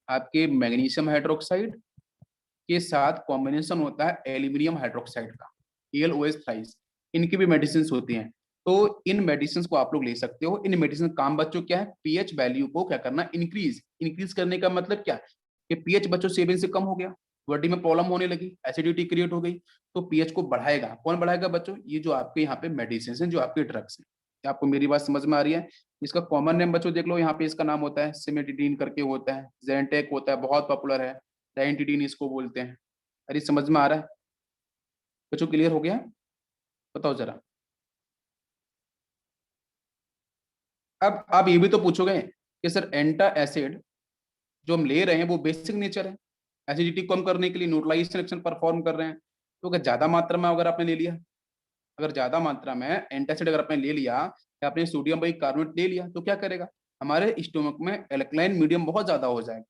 आपके मैग्नीशियम हाइड्रोक्साइड के साथ कॉम्बिनेशन होता है एल्यूमिनियम हाइड्रोक्साइड का, AlOH थ्राइस, इनकी भी मेडिसिन होती हैं। तो इन मेडिसिन को आप लोग ले सकते हो। इन मेडिसिन का काम बच्चों क्या है, पीएच वैल्यू को क्या करना, इंक्रीज। इंक्रीज करने का मतलब क्या कि पीएच बच्चों 7 से कम हो गया, बॉडी में प्रॉब्लम होने लगी, एसिडिटी क्रिएट हो गई, तो पीएच को बढ़ाएगा। कौन बढ़ाएगा बच्चों, ये जो आपके यहाँ पे मेडिसिन हैं, जो आपके ड्रग्स हैं। क्या आपको मेरी बात समझ में आ रही है? इसका कॉमन नेम बच्चों देख लो, यहाँ पे इसका नाम होता है सिमेटिडीन करके होता है, जेंटेक होता है, बहुत पॉपुलर है, डाइटिडीन इसको बोलते हैं। अरे समझ में आ रहा है बच्चों, क्लियर हो गया? बताओ जरा। अब आप ये भी तो पूछोगे कि सर एंटा एसिड जो हम ले रहे हैं वो बेसिक नेचर है, एसिडिटी कम करने के लिए न्यूट्रलाइजेशन एक्शन परफॉर्म कर रहे हैं। तो अगर ज्यादा मात्रा में अगर आपने ले लिया, अगर ज्यादा मात्रा में एंटासिड अगर आपने ले लिया या आपने सोडियम बाइकार्बोनेट ले लिया, तो क्या करेगा, हमारे स्टोमक में एल्कलाइन मीडियम बहुत ज्यादा हो जाएगा।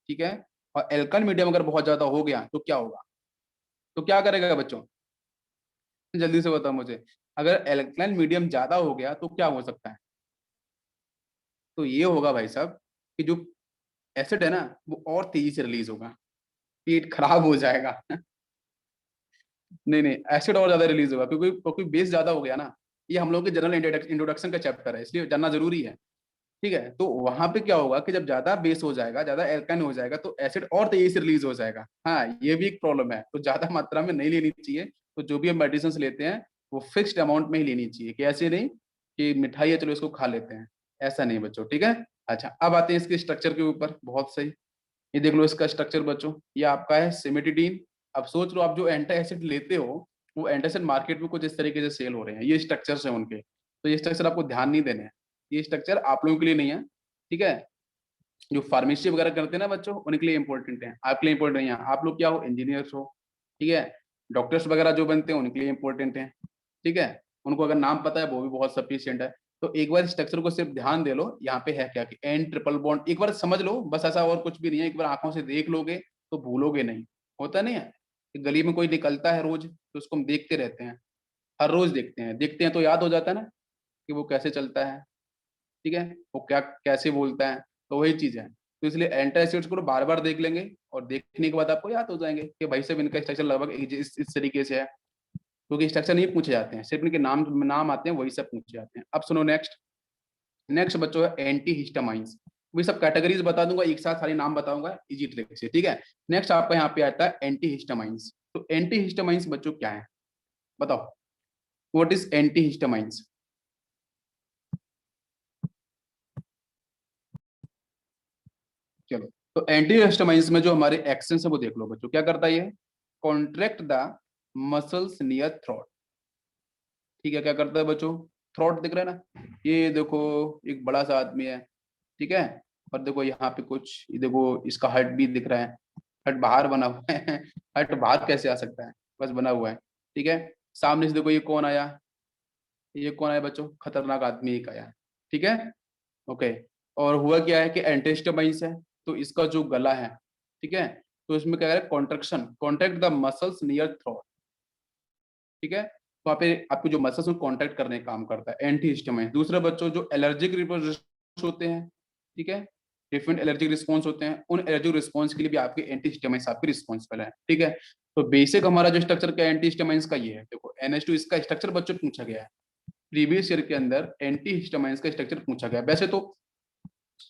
ठीक है, और एल्कलाइन मीडियम अगर बहुत ज्यादा हो गया तो क्या होगा, तो क्या करेगा बच्चों, जल्दी से बताओ मुझे। अगर एल्कलाइन मीडियम ज्यादा हो गया तो क्या हो सकता है, तो ये होगा भाई साहब कि जो एसिड है ना वो और तेजी से रिलीज होगा, पेट खराब हो जाएगा। नहीं नहीं, एसिड और ज्यादा रिलीज होगा, क्योंकि बेस ज्यादा हो गया ना। ये हम लोग के जनरल इंट्रोडक्शन का चैप्टर है, इसलिए जानना जरूरी है। ठीक है, तो वहां पे क्या होगा कि जब ज्यादा बेस हो जाएगा, ज्यादा एल्काइन हो जाएगा, तो एसिड और तेजी से रिलीज हो जाएगा। हाँ, ये भी एक प्रॉब्लम है, तो ज्यादा मात्रा में नहीं लेनी चाहिए। तो जो भी हम मेडिसिन लेते हैं वो फिक्स्ड अमाउंट में ही लेनी चाहिए, कि ऐसे नहीं कि मिठाई है चलो इसको खा लेते हैं, ऐसा नहीं बच्चों। ठीक है, अच्छा अब आते हैं इसके स्ट्रक्चर के ऊपर। बहुत सही, ये देख लो इसका स्ट्रक्चर बच्चों, ये आपका है सिमेटिडीन। अब सोच लो आप जो एंटा एसिड लेते हो, वो एंटा एसिड मार्केट में कुछ इस तरीके से सेल हो रहे हैं, ये स्ट्रक्चर्स हैं उनके। तो ये स्ट्रक्चर आपको ध्यान नहीं देने हैं, ये स्ट्रक्चर आप लोगों के लिए नहीं है। ठीक है, जो फार्मेसी वगैरह करते हैं ना बच्चों, उनके लिए इंपॉर्टेंट है, आपके लिए इंपॉर्टेंट नहीं है। आप लोग क्या हो, इंजीनियर्स हो। ठीक है, डॉक्टर्स वगैरह जो बनते हैं उनके लिए इंपॉर्टेंट है। ठीक है, उनको अगर नाम पता है वो भी बहुत सफिशियंट है। तो एक बार स्ट्रक्चर को सिर्फ ध्यान दे लो, यहाँ पे है क्या कि एन ट्रिपल बॉन्ड, एक बार समझ लो बस, ऐसा और कुछ भी नहीं है। एक बार आंखों से देख लोगे तो भूलोगे नहीं। होता नहीं है कि गली में कोई निकलता है रोज, तो उसको हम देखते रहते हैं, हर रोज देखते हैं तो याद हो जाता है ना कि वो कैसे चलता है। ठीक है, वो क्या कैसे बोलता है, तो वही चीज है। तो इसलिए एंटासिड्स को बार बार देख लेंगे, और देखने के बाद आपको याद हो जाएंगे कि भाई साहब इनका स्ट्रक्चर लगभग इस तरीके से है। क्योंकि स्ट्रक्चर नहीं पूछे जाते हैं, सिर्फ इनके नाम नाम आते हैं, वही सब पूछे जाते हैं। अब सुनो नेक्स्ट। नेक्स्ट बच्चों है एंटी हिस्टामाइंस। वही सब कैटेगरीज बता दूंगा, एक साथ सारी नाम बताऊंगा इजी ट्रिक से। ठीक है, नेक्स्ट आपका यहाँ पे आता है एंटी हिस्टामाइंस। तो एंटी हिस्टामाइंस बच्चों क्या है, बताओ, व्हाट इज एंटी हिस्टामाइंस? चलो, तो एंटी हिस्टामाइंस में जो हमारे एक्शन है वो देख लो बच्चों, क्या करता है ये, contract the muscles near throat. ठीक है, क्या करता है बच्चों, थ्रोट दिख रहा है ना, ये देखो एक बड़ा सा आदमी है। ठीक है, और देखो यहाँ पे कुछ, ये देखो इसका हट भी दिख रहा है, हट बाहर बना हुआ है। हट बाहर कैसे आ सकता है, बस बना हुआ है। ठीक है, सामने से देखो ये कौन आया, ये कौन आया बच्चों, खतरनाक आदमी एक आया। ठीक है, ओके। और हुआ क्या है कि एंटेस्टोमाइंस है, तो इसका जो गला है, ठीक है, तो इसमें क्या है, contraction, contract the muscles near throat. ठीक है, तो वहाँ पे आपके जो मसल्स को कॉन्ट्रैक्ट करने का काम करता है एंटी हिस्टामाइन। दूसरे बच्चों जो एलर्जिक रिस्पॉन्स होते हैं, ठीक है, डिफरेंट एलर्जिक रिस्पॉन्स होते हैं, उन एलर्जिक रिस्पॉन्स के लिए भी आपके एंटी हिस्टामाइंस आपके रिस्पॉन्सिबल है। ठीक है, तो बेसिक हमारा जो स्ट्रक्चर का एंटी हिस्टामाइंस का ये है, देखो NH2 इसका स्ट्रक्चर बच्चों पूछा गया है प्रीवियस ईयर के अंदर, एंटी हिस्टामाइंस का स्ट्रक्चर पूछा गया। वैसे तो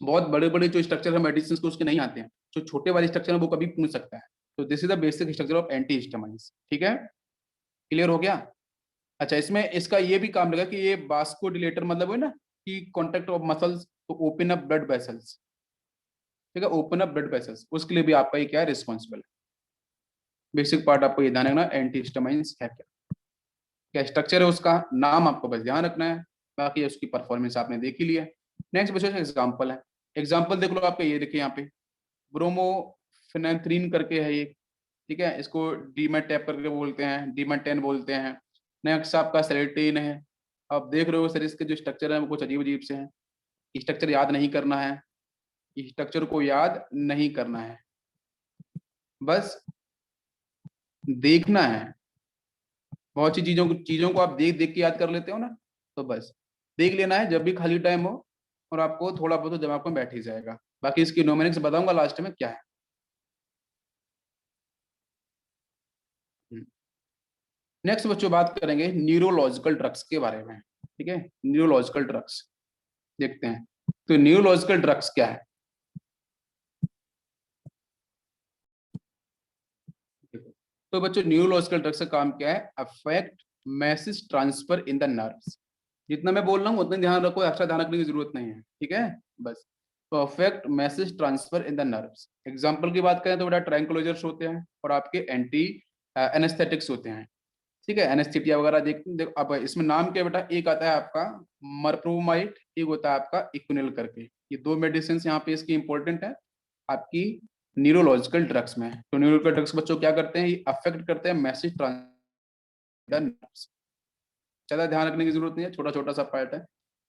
बहुत बड़े बड़े जो स्ट्रक्चर है मेडिसिन के उसके नहीं आते हैं, जो छोटे वाले स्ट्रक्चर है वो कभी पूछ सकता है। तो this is the basic structure of antihistamines. ठीक है, क्लियर हो गया? अच्छा, इसमें इसका ये भी काम लगा कि ये वास्कोडिलेटर, मतलब है ना कि कॉन्टेक्ट ऑफ मसल्स तो ओपन अप ब्लड वेसल्स। ठीक है, ओपन अप ब्लड वेसल्स, उसके लिए भी आपका ये क्या है, रिस्पॉन्सिबल है। बेसिक पार्ट आपको ये ध्यान रखना, एंटी हिस्टामाइंस है क्या, क्या स्ट्रक्चर है उसका, नाम आपको बस ध्यान रखना है, बाकी उसकी परफॉर्मेंस आपने देख ही लिया। नेक्स्ट बच्चों एग्जाम्पल है, एग्जाम्पल देख लो आपके, ये देखिए यहाँ पे ब्रोमोफेनेंथ्रीन करके है ये। ठीक है, इसको डीमेट टैप करके बोलते हैं, डीमेट 10 बोलते हैं। नेक्स्ट आपका सेलेटीन है। आप देख रहे हो सर इसके जो स्ट्रक्चर है वो कुछ अजीब अजीब से हैं, स्ट्रक्चर याद नहीं करना है, स्ट्रक्चर को याद नहीं करना है, बस देखना है। बहुत सी चीजों को आप देख देख के याद कर लेते हो ना, तो बस देख लेना है जब भी खाली टाइम हो, और आपको थोड़ा बहुत तो दिमाग में बैठ ही जाएगा। बाकी इसकी न्यूमेरिक्स बताऊंगा लास्ट में क्या है। नेक्स्ट बच्चों बात करेंगे न्यूरोलॉजिकल ड्रग्स के बारे में। ठीक है, न्यूरोलॉजिकल ड्रग्स देखते हैं। तो न्यूरोलॉजिकल ड्रग्स क्या है? तो बच्चों न्यूरोलॉजिकल ड्रग्स का काम क्या है? Affect message transfer in the nerves. जितना मैं बोल रहा हूँ उतना ध्यान रखो, एक्स्ट्रा ध्यान रखने की जरूरत नहीं है, ठीक है बस। तो affect message transfer in the nerves, example की बात करें तो बेटा ट्रैंकुलाइजर्स होते हैं और आपके एंटी एनेस्थेटिक्स होते हैं, ठीक है, एनेस्थीसिया वगैरह देखो। अब इसमें नाम क्या है बेटा? एक आता है आपका मरप्रोमाइड, एक होता है आपका इक्विनिल करके। ये दो मेडिसिन यहाँ पे इसकी इंपॉर्टेंट है आपकी न्यूरोलॉजिकल ड्रग्स में। तो न्यूरोलॉजिकल ड्रग्स बच्चों क्या करते हैं? ये अफेक्ट करते हैं मैसेज ट्रांसफर। ज्यादा ध्यान रखने की जरूरत नहीं है, छोटा छोटा सा पार्ट है।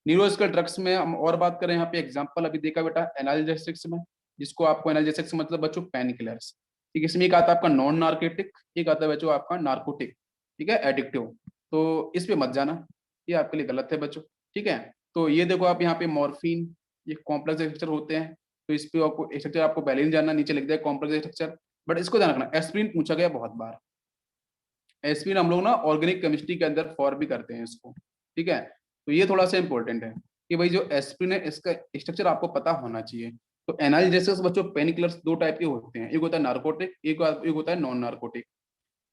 न्यूरोलॉजिकल ड्रग्स में हम और बात करें, यहाँ पे एग्जांपल अभी देखा बेटा एनाल्जेसिक्स में, जिसको आपको एनाल्जेसिक्स मतलब बच्चों पेन किलर्स, ठीक है। इसमें एक आता है आपका नॉन नार्कोटिक, एक आता है बच्चों आपका नार्कोटिक, ठीक है, एडिक्टिव। तो इस पे मत जाना, ये आपके लिए गलत है बच्चों, ठीक है। तो ये देखो आप यहाँ पे मॉर्फिन, ये कॉम्प्लेक्स स्ट्रक्चर होते हैं, तो इस पे आपको स्ट्रक्चर आपको पहले नहीं जानना, नीचे लिख दिया कॉम्प्लेक्स स्ट्रक्चर। बट इसको ध्यान रखना, एस्पिरिन पूछा गया बहुत बार। एस्पिरिन हम लोग ना ऑर्गेनिक केमिस्ट्री के अंदर फॉर भी करते हैं इसको, ठीक है। तो ये थोड़ा सा इंपॉर्टेंट है कि भाई जो एस्पिरिन है इसका स्ट्रक्चर आपको पता होना चाहिए। तो एनाल्जेसिक्स बच्चों पेन किलर्स दो टाइप के होते हैं, एक होता है नार्कोटिक, एक होता है नॉन नार्कोटिक।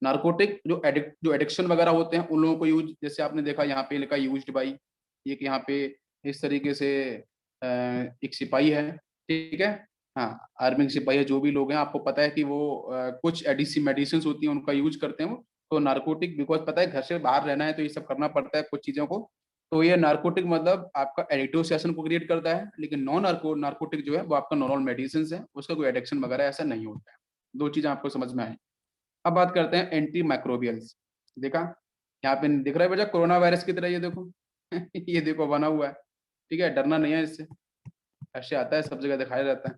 नार्कोटिक जो एडिक्शन वगैरह होते हैं उन लोगों को यूज, जैसे आपने देखा यहाँ पे लिखा यूज्ड बाई, एक यहाँ पे इस तरीके से एक सिपाही है, ठीक है, हाँ आर्मी के सिपाही है, जो भी लोग हैं आपको पता है कि वो कुछ एडिसी मेडिसिन होती हैं उनका यूज करते हैं वो। तो नार्कोटिक बिकॉज पता है घर से बाहर रहना है तो ये सब करना पड़ता है कुछ चीजों को। तो ये नार्कोटिक मतलब आपका एडिक्टिव सेशन को क्रिएट करता है, लेकिन नॉन नार्कोटिक जो है वो आपका नॉर्मल मेडिसिन है, उसका कोई एडिक्शन वगैरह ऐसा नहीं होता है। दो चीजें आपको समझ में आए। अब बात करते हैं एंटी माइक्रोबियल्स। देखा यहाँ पे दिख रहा है बेटा कोरोना वायरस की तरह, ये देखो ये देखो बना हुआ है, ठीक है, डरना नहीं है इससे, ऐसे आता है सब जगह दिखाया जाता है।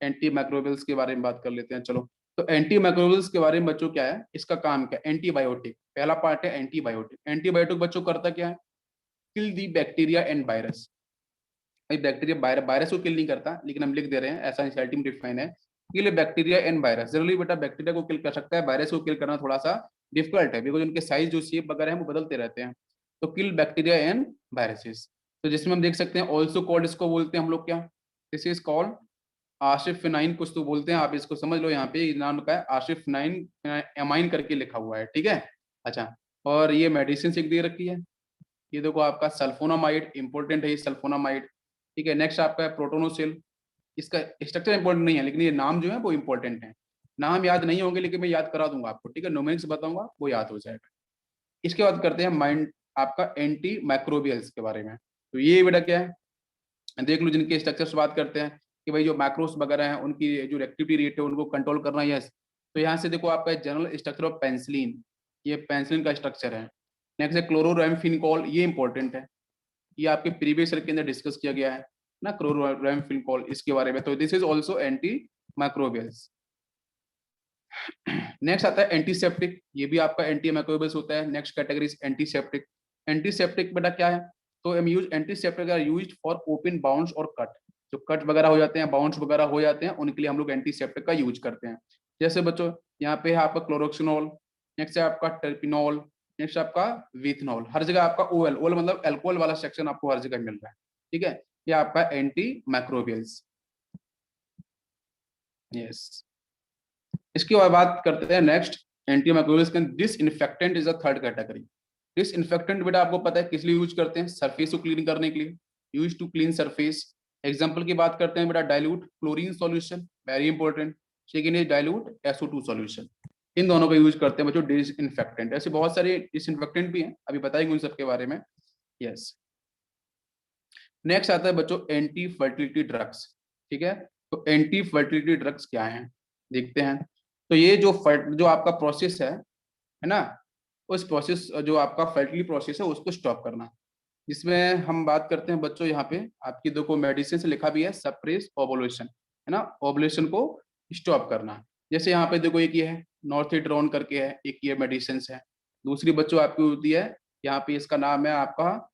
एंटी माइक्रोबियल्स के बारे में बात कर लेते हैं चलो। तो एंटी माइक्रोबियल्स के बारे में बच्चों क्या है, इसका काम क्या है? एंटीबायोटिक, पहला पार्ट है एंटीबायोटिक। एंटीबायोटिक बच्चों करता क्या है? किल दी बैक्टीरिया एंड वायरस। भाई बैक्टीरिया वायरस को किल नहीं करता, लेकिन हम लिख दे रहे हैं ऐसा एनसीईआरटी में डिफाइन है, kill bacteria and virus. Generally बेटा बैक्टीरिया को किल कर सकता है, वायरस को किल करना थोड़ा सा डिफिकल्ट है बिकॉज उनके साइज जो शेप वगैरह है वो बदलते रहते हैं। तो किल बैक्टीरिया एंड वायरसेस। तो जिसमें हम देख सकते हैं ऑल्सो कॉल्ड, इसको बोलते हैं हम लोग क्या? दिस इज कॉल्ड आशिफ 9 कुछ तो बोलते हैं, आप इसको समझ लो, यहाँ पे नाम का है आशिफ 9 एमाइन करके लिखा हुआ है, ठीक है। अच्छा, और ये मेडिसिन एक दे रखी है, ये देखो आपका सल्फोनामाइड, इंपॉर्टेंट है ये सल्फोनामाइड, ठीक है। नेक्स्ट आपका है प्रोटोनोसिल, इसका स्ट्रक्चर इंपॉर्टेंट नहीं है लेकिन ये नाम जो है वो इंपॉर्टेंट है। नाम याद नहीं होंगे लेकिन मैं याद करा दूंगा आपको, ठीक है, न्यूमेरिक्स बताऊंगा वो याद हो जाएगा। इसके बाद करते हैं माइंड आपका एंटी माइक्रोबियल्स के बारे में। तो ये बेटा क्या है, देख लो जिनके स्ट्रक्चर से बात करते हैं कि भाई जो मैक्रोस वगैरह है उनकी जो एक्टिविटी रेट है उनको कंट्रोल करना, यस। तो यहाँ से देखो आपका जनरल स्ट्रक्चर ऑफ पेंसिलिन, ये पेंसिलिन का स्ट्रक्चर है। नेक्स्ट है क्लोरोरामफिनिकॉल, ये इंपॉर्टेंट है, ये आपके प्रीवियस ईयर के अंदर डिस्कस किया गया है ना, क्लोरोरामफिनिकॉल इसके बारे में। तो this is also anti microbials. Next आता है एंटीसेप्टिक, ये भी आपका एंटी माइक्रोबियल्स होता है। Next category antiseptic. एंटीसेप्टिक बेटा क्या है? तो हम use antiseptic are used for open wounds और कट, जो कट वगैरह हो जाते हैं, बाउंड्स वगैरह हो जाते हैं, उनके लिए हम लोग एंटीसेप्टिक का यूज करते हैं। जैसे बच्चों यहाँ पे है आपका क्लोरोक्सिनोल, नेक्स्ट है आपका टर्पिनोल, नेक्स्ट आपका विथनॉल। हर जगह आपका ओएल, ओएल मतलब अल्कोहल वाला सेक्शन आपको हर जगह मिल रहा है, ठीक है। ये आपका एंटी माइक्रोबियल्स, यस। इसकी और बात करते हैं नेक्स्ट एंटी माइक्रोबियल्स के। Disinfectant is a third category. Disinfectant बेटा आपको पता है किस लिए यूज करते हैं? सरफेस को क्लीन करने के लिए, use to clean surface. Example की बात करते हैं बेटा dilute chlorine solution, very important. Second is dilute SO2 solution. इन दोनों का यूज करते हैं बच्चों डिसइंफेक्टेंट। ऐसे बहुत सारे डिसइंफेक्टेंट भी हैं, अभी बताएंगे उन सब के बारे में, यस। नेक्स्ट आता है बच्चों एंटी फर्टिलिटी ड्रग्स, ठीक है। तो एंटी फर्टिलिटी ड्रग्स क्या है देखते हैं। तो ये जो आपका प्रोसेस है ना, उस प्रोसेस जो आपका फर्टिलिटी प्रोसेस है उसको स्टॉप करना। जिसमें हम बात करते हैं बच्चों यहाँ पे आपकी देखो मेडिसिन से लिखा भी है सप्रेस ओवुलेशन, है ना, ओवुलेशन को स्टॉप करना। जैसे यहाँ पे देखो एक ये है नॉर्थिड्रोन करके है, एक ये मेडिसिन है। दूसरी बच्चों आपकी होती है, यहाँ पे इसका नाम है आपका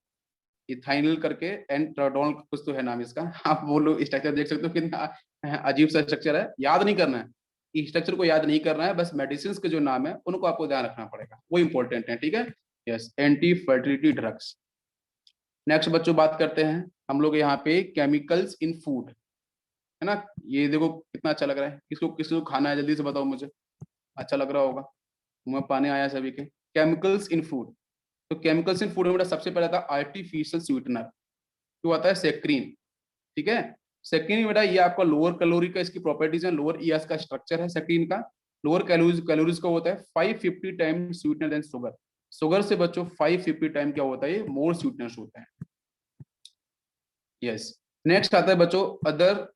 इथाइनल करके एंड ट्राडोल, कुछ तो है नाम इसका। आप वो लोग स्ट्रक्चर देख सकते हो कितना अजीब सा स्ट्रक्चर है, याद नहीं करना है, स्ट्रक्चर को याद नहीं करना है, बस मेडिसिन के जो नाम है उनको आपको ध्यान रखना पड़ेगा, वो इंपॉर्टेंट है, ठीक है। Yes, anti fertility drugs. Next बच्चों बात करते हैं हम लोग यहाँ पे केमिकल्स इन फूड, है ना। ये देखो कितना अच्छा लग रहा है, किसको किसको खाना है जल्दी से बताओ मुझे, अच्छा लग रहा होगा, मुंह में पानी आया सभी के। केमिकल्स इन फूड, तो केमिकल्स इन फूड में बेटा सबसे पहले था आर्टिफिशियल स्वीटनर, जो आता है सेक्रीन, ठीक है। सेक्रीन बेटा ये आपका लोअर कैलोरी का इसकी प्रॉपर्टीज है, लोअर ईएस का स्ट्रक्चर है सेक्रीन का। लोअर कैलोरीज कैलोरीज का होता है 550 time sweetener than sugar, sugar से बच्चों 550 टाइम क्या होता है, ये मोर स्वीटनेस होता है। यस। नेक्स्ट आता है बच्चों अदर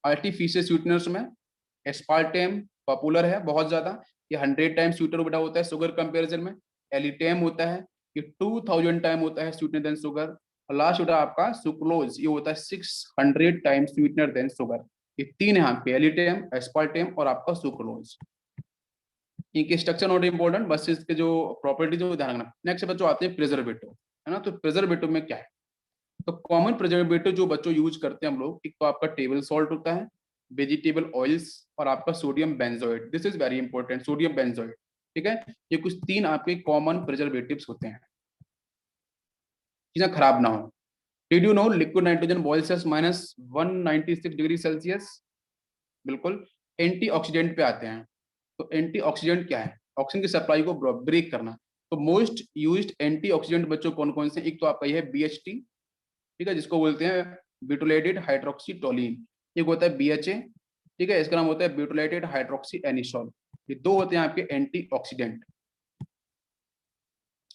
आर्टिफिशियल स्वीटनर्स में एस्पार्टेम पॉपुलर है बहुत ज्यादा, ये 100 टाइम स्वीटर बेटा होता है शुगर कंपैरिजन में। एलिटेम होता है, ये 2000 टाइम होता है स्वीटनर देन शुगर। और लास्ट होता है आपका सुक्रोज, ये होता है 600 टाइम स्वीटनर देन शुगर। ये तीन है यहाँ पे, एलिटेम एस्पार्टेम और आपका सुक्रोज। इनके स्ट्रक्चर नॉट इंपॉर्टेंट, बस इसके जो प्रॉपर्टीज है वो ध्यान रखना। नेक्स्ट बच्चों आते हैं प्रिजर्वेटिव, है ना। तो प्रिजर्वेटिव में क्या है, तो कॉमन प्रिजर्वेटिव जो बच्चों यूज करते हैं हम लोग, एक तो आपका टेबल सॉल्ट होता है, वेजिटेबल ऑयल्स और आपका sodium benzoate, this is very important, sodium benzoate, ठीक है। ये कुछ तीन आपके कॉमन प्रिजर्वेटिव्स होते हैं, चीजें खराब ना हो। Did you know liquid nitrogen boils at -196 degree Celsius, बिल्कुल। एंटीऑक्सीडेंट पे आते हैं, तो एंटीऑक्सीडेंट क्या है, ऑक्सीजन की सप्लाई को ब्रेक करना। तो मोस्ट यूज्ड एंटीऑक्सीडेंट बच्चों कौन कौन से, एक तो आपका ये है BHT, ठीक है, जिसको बोलते हैं ब्यूटोलेटेड हाइड्रोक्सीटोलिन। एक होता है BHA, ठीक है, इसका नाम होता है ब्यूटोलेटेड हाइड्रोक्सी एनिसोल। ये दो होते हैं आपके एंटीऑक्सीडेंट।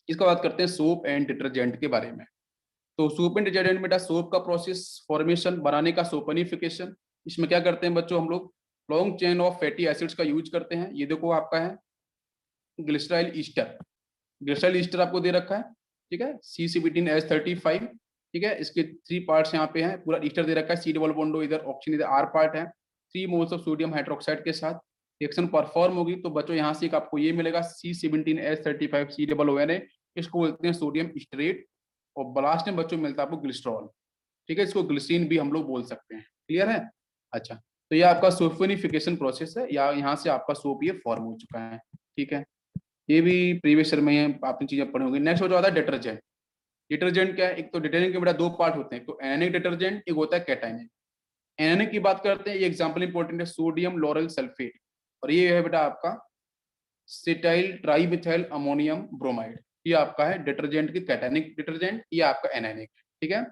इसका बात करते हैं सोप एंड डिटर्जेंट के बारे में। तो सोप एंड डिटर्जेंट बेटा सोप का प्रोसेस फॉर्मेशन बनाने का सोपनिफिकेशन, इसमें क्या करते हैं बच्चों हम लोग long chain of fatty acids का यूज करते हैं। ये देखो आपका है ग्लिसराइल ईस्टर, ग्लिसराइल ईस्टर आपको दे रखा है, ठीक है, C17H35, ठीक है। इसके 3 पार्ट्स यहाँ पे हैं, पूरा ईस्टर दे रखा है, C डबल बॉन्ड इधर ऑक्सीजन इधर R पार्ट है, 3 मोल्स ऑफ सोडियम हाइड्रोक्साइड के साथ रिएक्शन परफॉर्म होगी। तो बच्चों यहाँ से एक आपको ये मिलेगा C17H35 COONA, इसको बोलते हैं सोडियम स्ट्रेट। और लास्ट में बच्चों मिलता है आपको ग्लिस्ट्रॉल, ठीक है, इसको ग्लिसरीन भी हम लोग बोल सकते हैं, क्लियर है। अच्छा, तो ये आपका सोफिनिफिकेशन प्रोसेस है, या यहाँ से आपका सोप ये फॉर्म हो चुका है, ठीक है। ये भी प्रीवियस ईयर में आपने चीजें पढ़ी होंगी। नेक्स्ट हो जाता है डिटर्जेंट। डिटर्जेंट क्या है, एक तो डिटर्जेंट के बेटा दो पार्ट होते हैं, एक तो एनायनिक डिटर्जेंट, एक होता है कैटायनिक। एनायनिक की बात करते हैं, ये एग्जांपल इंपॉर्टेंट है सोडियम लॉरेल सल्फेट, और ये है बेटा आपका सिटाइल ट्राइमिथाइल अमोनियम ब्रोमाइड। ये आपका है डिटर्जेंट की कैटायनिक डिटर्जेंट, ये आपका एनायनिक, ठीक है।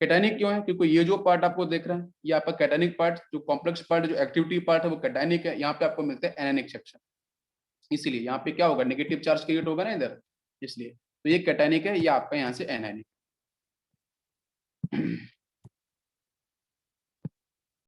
कैटायनिक क्यों है, क्योंकि ये जो पार्ट आपको देख रहे हैं ये आपका कैटायनिक पार्ट, जो कॉम्प्लेक्स पार्ट जो एक्टिविटी पार्ट है वो कैटायनिक है, यहाँ पे आपको मिलता है एनायनिक सेक्शन। इसीलिए यहाँ पे क्या होगा, नेगेटिव चार्ज क्रिएट होगा ना इधर, इसलिए। तो ये कैटायनिक है, ये आपका यहाँ से एनायनिक।